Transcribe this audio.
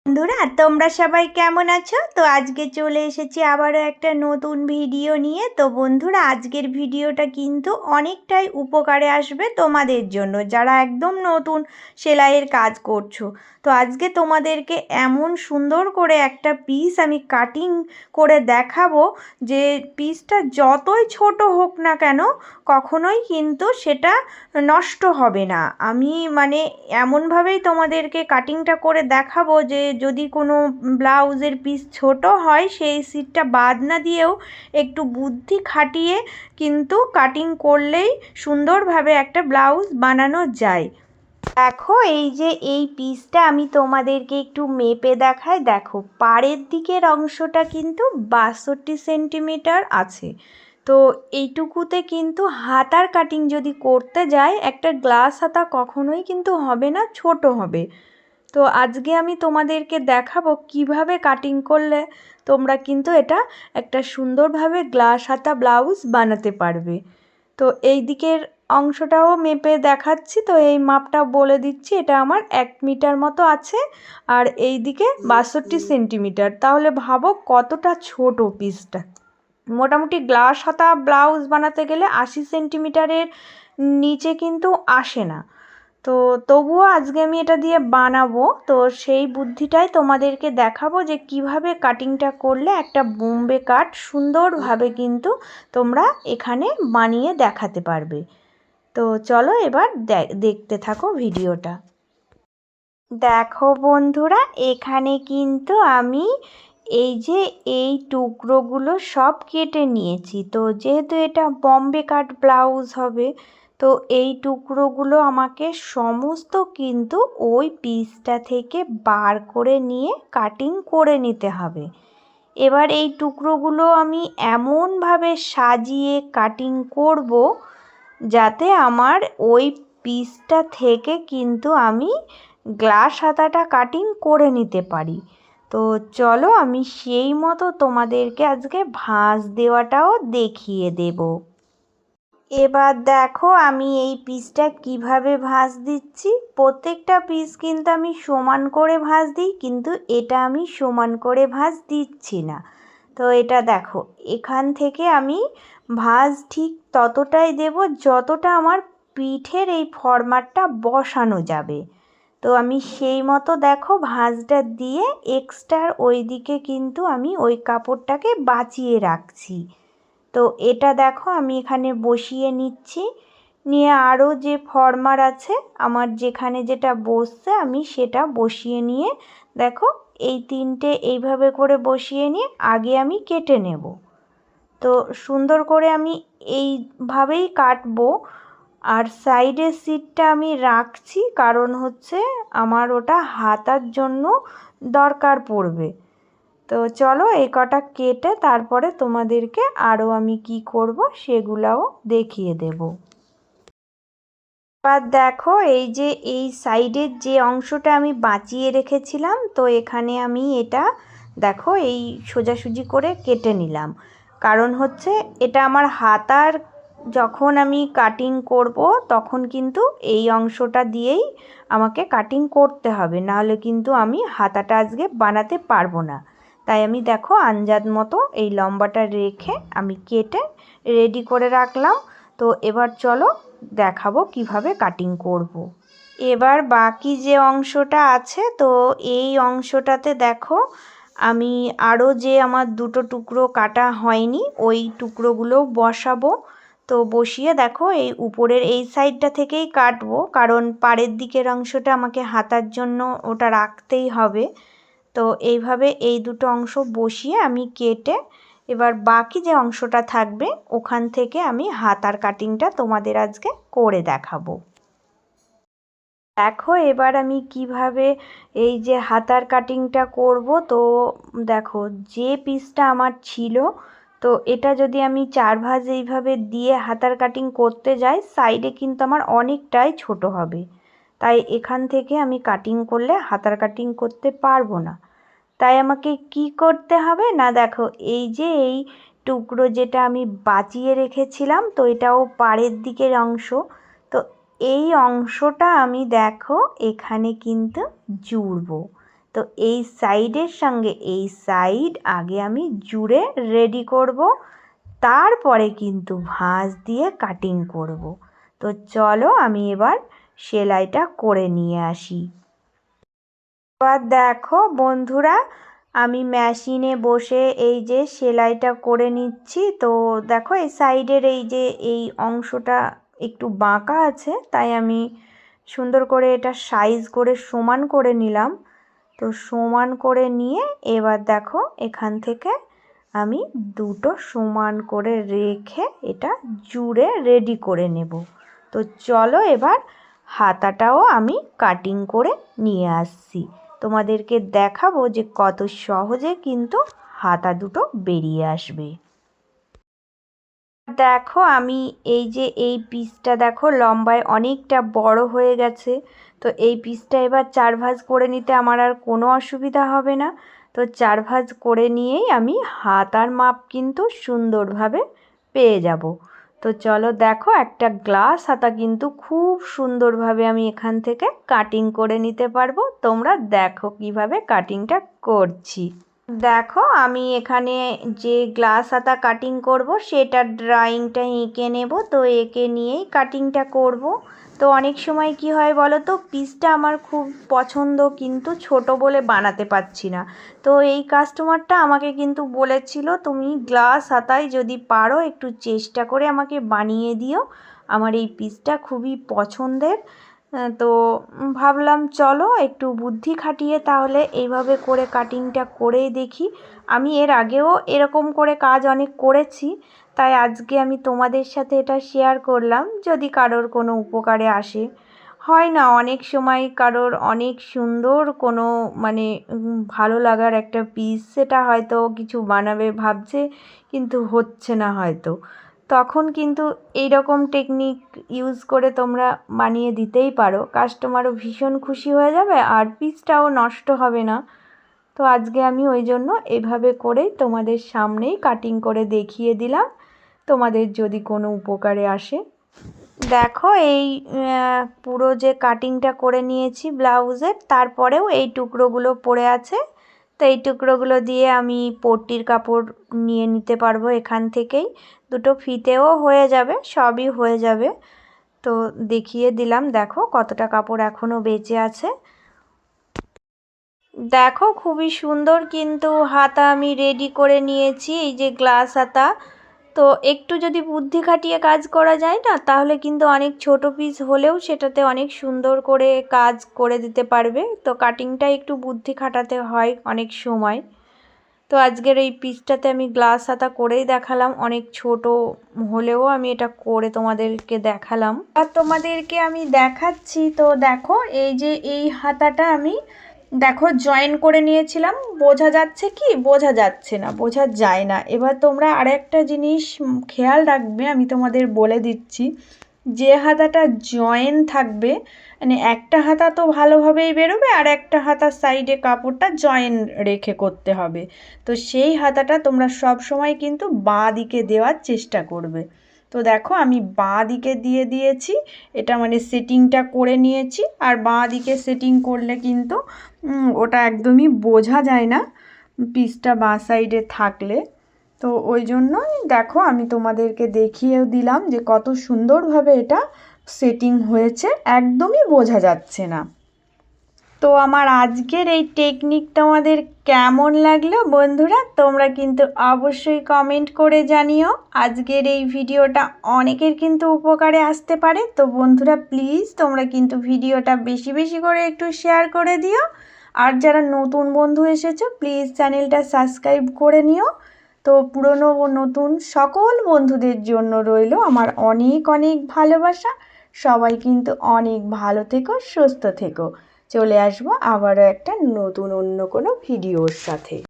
বন্ধুরা তোমরা সবাই কেমন আছো? তো আজকে চলে এসেছি আবারও একটা নতুন ভিডিও নিয়ে। তো বন্ধুরা আজকের ভিডিওটা কিন্তু অনেকটাই উপকারে আসবে তোমাদের জন্য যারা একদম নতুন সেলাইয়ের কাজ করছো। তো আজকে তোমাদেরকে এমন সুন্দর করে একটা পিস আমি কাটিং করে দেখাবো যে পিসটা যতই ছোট হোক না কেন কখনোই কিন্তু সেটা নষ্ট হবে না। আমি এমনভাবেই তোমাদেরকে কাটিংটা করে দেখাবো যে যদি কোনো ব্লাউজের পিস ছোট হয় সেই সিটটা বাদ না দিয়েও একটু বুদ্ধি খাটিয়ে কিন্তু কাটিং করলেই সুন্দরভাবে একটা ব্লাউজ বানানো যায়। দেখো এই যে এই পিসটা আমি তোমাদেরকে একটু মেপে দেখাই। দেখো পাড়ের দিকের অংশটা কিন্তু ৬২ সেন্টিমিটার আছে। তো এইটুকুতে কিন্তু হাতার কাটিং যদি করতে যাই একটা গ্লাস হাতা কখনোই কিন্তু হবে না, ছোট হবে। তো আজকে আমি তোমাদেরকে দেখাবো কিভাবে কাটিং করলে তোমরা কিন্তু এটা একটা সুন্দরভাবে গ্লাস হাতা ব্লাউজ বানাতে পারবে। তো এই দিকের অংশটাও মেপে দেখাচ্ছি। তো এই মাপটা বলে দিচ্ছি, এটা আমার ১ মিটার মতো আছে আর এই দিকে ৬২ সেন্টিমিটার। তাহলে ভাবো কতটা ছোট পিসটা। মোটামুটি গ্লাস হাতা ব্লাউজ বানাতে গেলে ৮০ সেন্টিমিটারের নিচে কিন্তু আসে না। তো তবুও আজকে আমি এটা দিয়ে বানাবো। তো সেই বুদ্ধিটাই তোমাদেরকে দেখাবো যে কিভাবে কাটিংটা করলে একটা বোম্বে কাট সুন্দরভাবে কিন্তু তোমরা এখানে বানিয়ে দেখাতে পারবে। তো চলো এবার দেখতে থাকো ভিডিওটা। দেখো বন্ধুরা এখানে কিন্তু আমি এই যে এই টুকরোগুলো সব কেটে নিয়েছি। তো যেহেতু এটা বম্বে কাট ব্লাউজ হবে তো এই টুকরোগুলো আমাকে সমস্ত কিন্তু ওই পিসটা থেকে বার করে নিয়ে কাটিং করে নিতে হবে। এবার এই টুকরোগুলো আমি এমনভাবে সাজিয়ে কাটিং করব যাতে আমার ওই পিসটা থেকে কিন্তু আমি গ্লাস হাতাটা কাটিং করে নিতে পারি। তো চলো আমি সেই মতো তোমাদেরকে আজকে ভাঁজ দেওয়াটাও দেখিয়ে দেব। এবার দেখো আমি এই পিসটা কিভাবে ভাঁজ দিচ্ছি। প্রত্যেকটা পিস কিন্তু আমি সমান করে ভাঁজ দিই, কিন্তু এটা আমি সমান করে ভাঁজ দিচ্ছি না। তো এটা দেখো এখান থেকে আমি ভাঁজ ঠিক ততটাই দেব যতটা আমার পিঠের এই ফরম্যাটটা বসানো যাবে। তো আমি সেই মতো দেখো ভাঁজটা দিয়ে এক্সট্রার ওই দিকে কিন্তু আমি ওই কাপড়টাকে বাঁচিয়ে রাখছি। তো এটা দেখো আমি এখানে বসিয়ে নিচ্ছি, নিয়ে আরও যে ফরমার আছে আমার যেখানে যেটা বসছে আমি সেটা বসিয়ে নিয়ে দেখো এই তিনটে এইভাবে করে বসিয়ে নিয়ে আগে আমি কেটে নেব। তো সুন্দর করে আমি এইভাবেই কাটবো। আর সাইডের সিটটা আমি রাখছি কারণ হচ্ছে আমার ওটা হাতার জন্য দরকার পড়বে। তো চলো এই কটা কেটে তারপরে তোমাদেরকে আরও আমি কি করব সেগুলাও দেখিয়ে দেব। এবার দেখো এই যে এই সাইডের যে অংশটা আমি বাঁচিয়ে রেখেছিলাম তো এখানে আমি এটা দেখো এই সোজাসুজি করে কেটে নিলাম। কারণ হচ্ছে এটা আমার হাতার যখন আমি কাটিং করব তখন কিন্তু এই অংশটা দিয়েই আমাকে কাটিং করতে হবে, নাহলে কিন্তু আমি হাতাটা আজকে বানাতে পারবো না। তাই আমি দেখো আন্দাজ মতো এই লম্বাটা রেখে আমি কেটে রেডি করে রাখলাম। তো এবার চলো দেখাবো কিভাবে কাটিং করব। এবার বাকি যে অংশটা আছে তো এই অংশটাতে দেখো আমি আরও যে আমার দুটো টুকরো কাটা হয়নি ওই টুকরোগুলো বসাবো। তো বসিয়ে দেখো এই উপরের এই সাইডটা থেকেই কাটবো কারণ পাড়ের দিকের অংশটা আমাকে হাতার জন্য ওটা রাখতেই হবে। তো এইভাবে এই দুটো অংশ বসিয়ে আমি কেটে এবার বাকি যে অংশটা থাকবে ওখান থেকে আমি হাতার কাটিংটা তোমাদের আজকে করে দেখাবো। দেখো এবার আমি কিভাবে এই যে হাতার কাটিংটা করব। তো দেখো যে পিসটা আমার ছিল তো এটা যদি আমি 4 ভাঁজ এইভাবে দিয়ে হাতার কাটিং করতে যাই সাইডে কিন্তু আমার অনেকটাই ছোট হবে। তাই এখান থেকে আমি কাটিং করলে হাতার কাটিং করতে পারবো না। তাই আমাকে কি করতে হবে না, দেখো এই যে এই টুকরো যেটা আমি বাঁচিয়ে রেখেছিলাম তো এটাও পাড়ের দিকের অংশ। তো এই অংশটা আমি দেখো এখানে কিন্তু জুড়বো। তো এই সাইডের সঙ্গে এই সাইড আগে আমি জুড়ে রেডি করব, তারপরে কিন্তু ভাঁজ দিয়ে কাটিং করব। তো চলো আমি এবার সেলাইটা করে নিয়ে আসি। এবার দেখো বন্ধুরা, আমি মেশিনে বসে এই যে সেলাইটা করে নিচ্ছি। তো দেখো এই সাইডের এই যে এই অংশটা একটু বাঁকা আছে, তাই আমি সুন্দর করে এটা সাইজ করে সমান করে নিলাম। তো সমান করে নিয়ে এবার দেখো এখান থেকে আমি দুটো সমান করে রেখে এটা জুড়ে রেডি করে নেব। তো চলো এবার হাতাটাও আমি কাটিং করে নিয়ে আসছি, তোমাদেরকে দেখাবো যে কত সহজে কিন্তু হাতা দুটো বেরিয়ে আসবে। দেখো আমি এই যে এই পিসটা দেখো লম্বায় অনেকটা বড় হয়ে গেছে। তো এই পিসটা এবার 4 ভাঁজ করে নিতে আমার আর কোনো অসুবিধা হবে না। তো 4 ভাঁজ করে নিয়েই আমি হাতার মাপ কিন্তু সুন্দরভাবে পেয়ে যাব। তো চলো দেখো একটা গ্লাস হাতা কিন্তু খুব সুন্দরভাবে আমি এখান থেকে কাটিং করে নিতে পারবো। তোমরা দেখো কিভাবে কাটিংটা করছি। দেখো আমি এখানে যে গ্লাস হাতা কাটিং করব সেটা ড্রয়িংটা এঁকে নেব। তো এঁকে নিয়েই কাটিংটা করব। তো অনেক সময় কি হয় বলো তো, পিসটা আমার খুব পছন্দ কিন্তু ছোট বলে বানাতে পারছি না। তো এই কাস্টমারটা আমাকে কিন্তু বলেছিল তুমি গ্লাস হাতায় যদি পারো একটু চেষ্টা করে আমাকে বানিয়ে দিও, আমার এই পিসটা খুবই পছন্দের। তো ভাবলাম চলো একটু বুদ্ধি খাটিয়ে তাহলে এইভাবে করে কাটিংটা করেই দেখি। আমি এর আগেও এরকম করে কাজ অনেক করেছি, তাই আজকে আমি তোমাদের সাথে এটা শেয়ার করলাম, যদি কারোর কোনো উপকারে আসে। হয় না অনেক সময় কারোর অনেক সুন্দর কোনো মানে ভালো লাগার একটা পিস, সেটা হয়তো কিছু বানাবে ভাবছে কিন্তু হচ্ছে না হয়তো, তখন কিন্তু এই রকম টেকনিক ইউজ করে তোমরা বানিয়ে দিতেই পারো। কাস্টমারও ভীষণ খুশি হয়ে যাবে আর পিসটাও নষ্ট হবে না। তো আজকে আমি ওই জন্য এভাবে করেই তোমাদের সামনেই কাটিং করে দেখিয়ে দিলাম, তোমাদের যদি কোনো উপকারে আসে। দেখো এই পুরো যে কাটিংটা করে নিয়েছি ব্লাউজের, তারপরেও এই টুকরোগুলো পড়ে আছে। তো এই টুকরোগুলো দিয়ে আমি পট্টির কাপড় নিয়ে নিতে পারবো এখান থেকেই। দুটো ফিতেও হয়ে যাবে, সবই হয়ে যাবে। তো দেখিয়ে দিলাম, দেখো কতটা কাপড় এখনও বেঁচে আছে। দেখো খুবই সুন্দর কিন্তু হাতা আমি রেডি করে নিয়েছি, এই যে গ্লাস হাতা। তো একটু যদি বুদ্ধি খাটিয়ে কাজ করা যায় না, তাহলে কিন্তু অনেক ছোট পিস হলেও সেটাতে অনেক সুন্দর করে কাজ করে দিতে পারবে। তো কাটিংটা একটু বুদ্ধি খাটাতে হয় অনেক সময়। তো আজকের এই পিসটাতে আমি গ্লাস হাতা করেই দেখালাম, অনেক ছোট হলেও আমি এটা করে তোমাদেরকে দেখালাম আর তোমাদেরকে আমি দেখাচ্ছি। তো দেখো এই যে এই হাতাটা আমি দেখো জয়েন করে নিয়েছিলাম। বোঝা যাচ্ছে কি? বোঝা যাচ্ছে না, বোঝা যায় না। এবার তোমরা আরেকটা জিনিস খেয়াল রাখবে, আমি তোমাদের বলে দিচ্ছি। যে হাতাটা জয়েন থাকবে, মানে একটা হাতা তো ভালোভাবেই বেরোবে আর একটা হাতার সাইডে কাপড়টা জয়েন রেখে করতে হবে। তো সেই হাতাটা তোমরা সব সময় কিন্তু বাঁ দিকে দেওয়ার চেষ্টা করবে। তো দেখো আমি বাঁ দিকে দিয়ে দিয়েছি, এটা মানে সেটিংটা করে নিয়েছি। আর বাঁ দিকে সেটিং করলে কিন্তু ওটা একদমই বোঝা যায় না পিসটা বাঁ সাইডে থাকলে। তো ওই জন্যই দেখো আমি তোমাদেরকে দেখিয়েও দিলাম যে কত সুন্দরভাবে এটা সেটিং হয়েছে, একদমই বোঝা যাচ্ছে না। তো আমার আজকের এই টেকনিক তোমাদের কেমন লাগলো বন্ধুরা, তোমরা কিন্তু অবশ্যই কমেন্ট করে জানিও। আজকের এই ভিডিওটা অনেকের কিন্তু উপকারে আসতে পারে। তো বন্ধুরা প্লিজ তোমরা কিন্তু ভিডিওটা বেশি বেশি করে একটু শেয়ার করে দিও। আর যারা নতুন বন্ধু এসেছো প্লিজ চ্যানেলটা সাবস্ক্রাইব করে নিও। তো পুরনো ও নতুন সকল বন্ধুদের জন্য রইল আমার অনেক অনেক ভালোবাসা। সবাই কিন্তু অনেক ভালো থেকো, সুস্থ থেকো। চলে আসবো আবারও একটা নতুন অন্য কোনো ভিডিওর সাথে।